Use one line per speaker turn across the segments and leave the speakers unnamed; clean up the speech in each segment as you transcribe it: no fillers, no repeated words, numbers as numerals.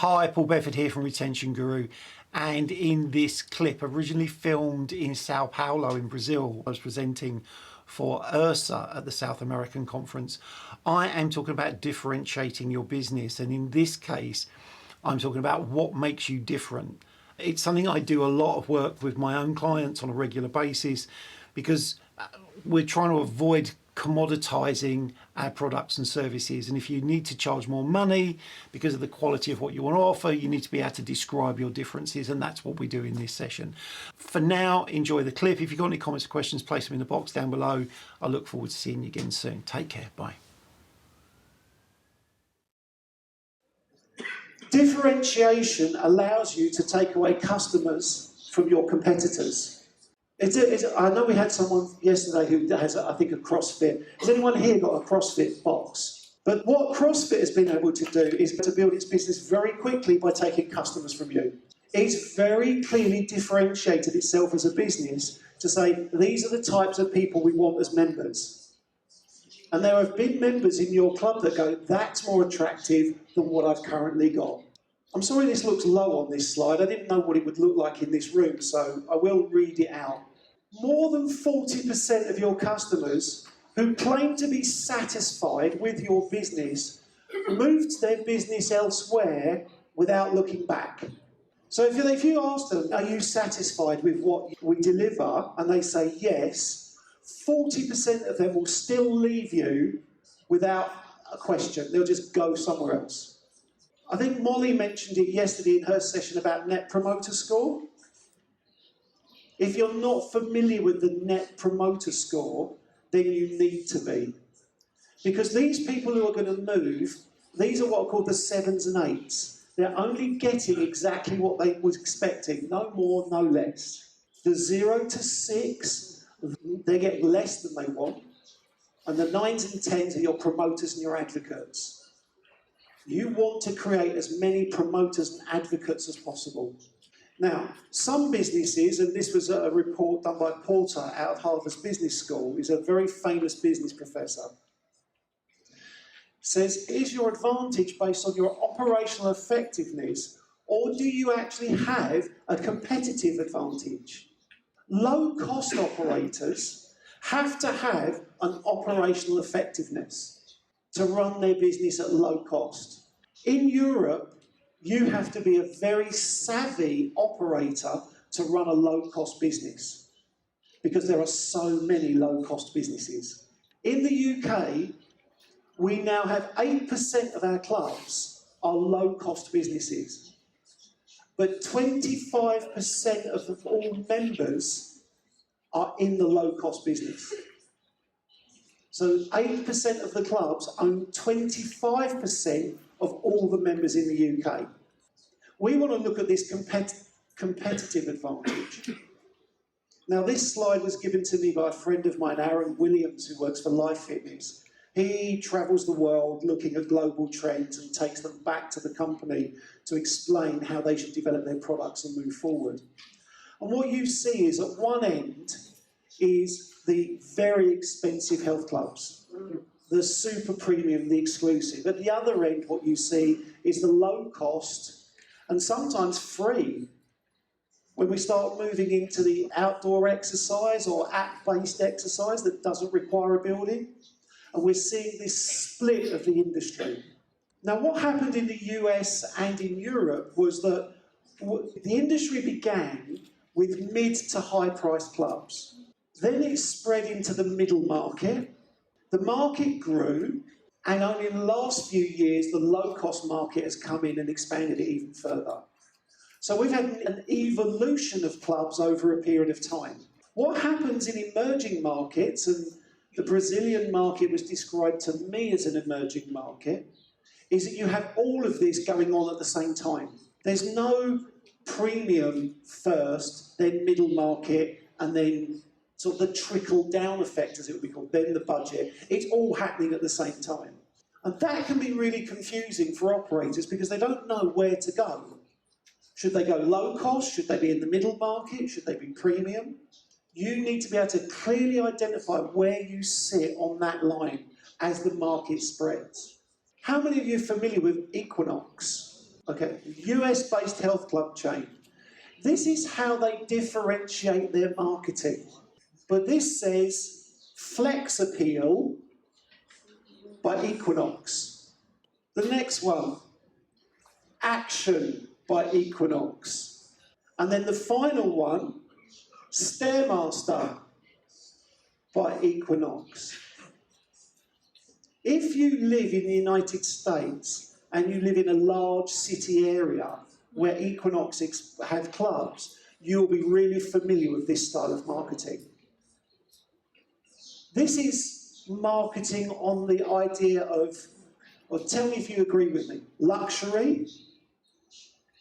Hi, Paul Bedford here from Retention Guru, and in this clip, originally filmed in Sao Paulo in Brazil, I was presenting for IHRSA at the South American conference. I am talking about differentiating your business, and in this case, I'm talking about what makes you different. It's something I do a lot of work with my own clients on a regular basis because we're trying to avoid commoditising our products and services, and if you need to charge more money because of the quality of what you want to offer, you need to be able to describe your differences, and that's what we do in this session. For now, enjoy the clip. If you've got any comments or questions, place them in the box down below. I look forward to seeing you again soon. Take care. Bye. Differentiation allows you to take away customers from your competitors. I know we had someone yesterday who has, I think, a CrossFit. Has anyone here got a CrossFit box? But what CrossFit has been able to do is to build its business very quickly by taking customers from you. It's very clearly differentiated itself as a business to say, these are the types of people we want as members. And there have been members in your club that go, that's more attractive than what I've currently got. I'm sorry this looks low on this slide. I didn't know what it would look like in this room, so I will read it out. More than 40% of your customers who claim to be satisfied with your business moved their business elsewhere without looking back. So if you ask them, are you satisfied with what we deliver, and they say yes, 40% of them will still leave you without a question. They'll just go somewhere else. I think Molly mentioned it yesterday in her session about Net Promoter Score. If you're not familiar with the Net Promoter Score, then you need to be. Because these people who are going to move, these are what are called the 7s and 8s. They're only getting exactly what they were expecting, no more, no less. The 0 to 6, they get less than they want. And the 9s and 10s are your promoters and your advocates. You want to create as many promoters and advocates as possible. Now, some businesses, and this was a report done by Porter out of Harvard's Business School, he's a very famous business professor, says, is your advantage based on your operational effectiveness, or do you actually have a competitive advantage? Low-cost operators have to have an operational effectiveness to run their business at low cost. In Europe, you have to be a very savvy operator to run a low-cost business because there are so many low-cost businesses. In the UK, we now have 8% of our clubs are low-cost businesses, but 25% of all members are in the low-cost business. So 8% of the clubs own 25% of all the members in the UK. We want to look at this competitive advantage. Now, this slide was given to me by a friend of mine, Aaron Williams, who works for Life Fitness. He travels the world looking at global trends and takes them back to the company to explain how they should develop their products and move forward. And what you see is at one end is the very expensive health clubs, the super premium, the exclusive. At the other end, what you see is the low cost and sometimes free. When we start moving into the outdoor exercise or app-based exercise that doesn't require a building, and we're seeing this split of the industry. Now, what happened in the US and in Europe was that the industry began with mid to high-priced clubs. Then it spread into the middle market. The market grew, and only in the last few years, the low-cost market has come in and expanded it even further. So we've had an evolution of clubs over a period of time. What happens in emerging markets, and the Brazilian market was described to me as an emerging market, is that you have all of this going on at the same time. There's no premium first, then middle market, and then sort of the trickle-down effect, as it would be called, then the budget. It's all happening at the same time. And that can be really confusing for operators because they don't know where to go. Should they go low cost? Should they be in the middle market? Should they be premium? You need to be able to clearly identify where you sit on that line as the market spreads. How many of you are familiar with Equinox? Okay, US-based health club chain. This is how they differentiate their marketing. But this says flex appeal by Equinox. The next one, action by Equinox. And then the final one, Stairmaster by Equinox. If you live in the United States and you live in a large city area where Equinox have clubs, you'll be really familiar with this style of marketing. This is marketing on the idea of, or tell me if you agree with me, luxury.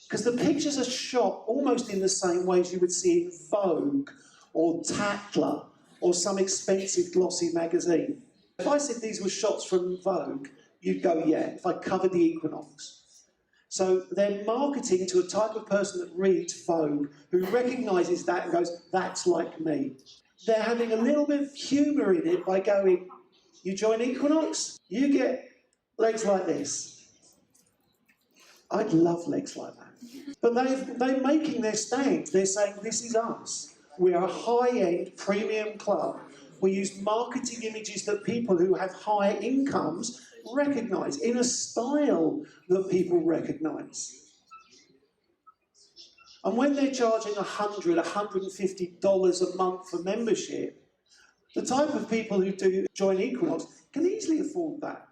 Because the pictures are shot almost in the same ways you would see in Vogue or Tatler or some expensive glossy magazine. If I said these were shots from Vogue, you'd go, yeah, if I covered the Equinox. So they're marketing to a type of person that reads Vogue, who recognises that and goes, that's like me. They're having a little bit of humour in it by going, you join Equinox, you get legs like this. I'd love legs like that. But they're making their stand. They're saying, this is us. We are a high-end premium club. We use marketing images that people who have higher incomes recognise, in a style that people recognise. And when they're charging $100, $150 a month for membership, the type of people who do join Equinox can easily afford that.